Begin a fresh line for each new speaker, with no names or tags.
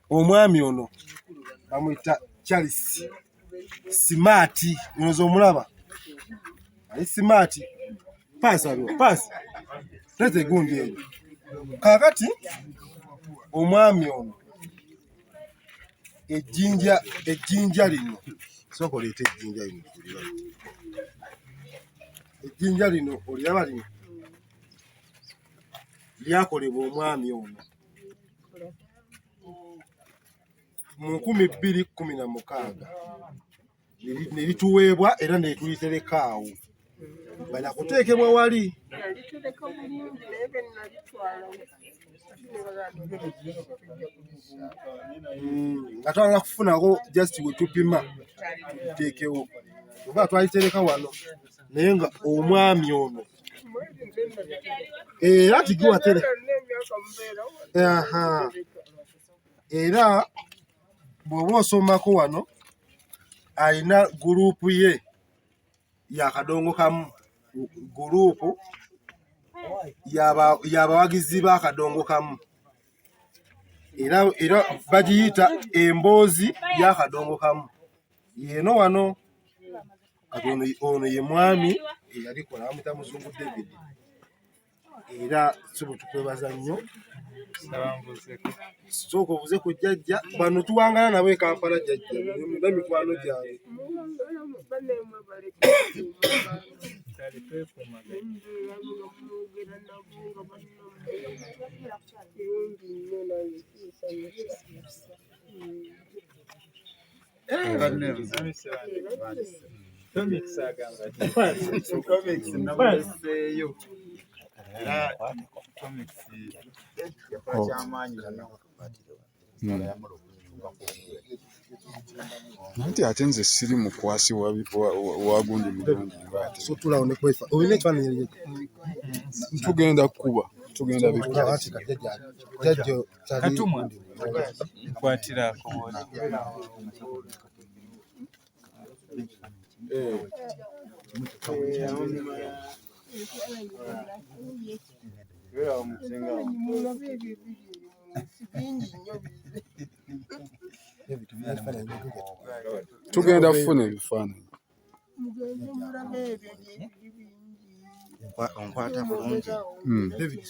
omwami ono bamuyita Charles Smart nyozo omulaba ali Smart paasi lete gundi eyo kakati omwami ono ejjinja lino soko leete ejjinja lino oliraba lino lyakolebwa omwami ono mu 2016 ne lituweebwa era ne tulitereka awo bala kuteekebwa wali nga twagala kufunako just we tupima tuteekewo oba twalitereka wano naye nga omwami ono era tigiwatere era bw'oba osomako wano alina guruupu ye ya Kadongokamu guruupu y'abawagizi ba Kadongokamu era bagiyita emboozi ya Kadongokamu yeno wano kati ono ye mwami eyalikola bamuyita Muzungu David era sobo tukwebaza nnyo sooka obuze ku Jjajja bano tuwangana nabo e Kampala Jjajja mikwano gyange
Nanti ate nze siri mukwasi wagundi mulungi
so tulawo ne kwefa olina ekifaananyi
tugenda kukuba tugenda
Jjajja
katumwa nkwatirako
tugenda kufuna ebifaananyi
onkwata bulungi
David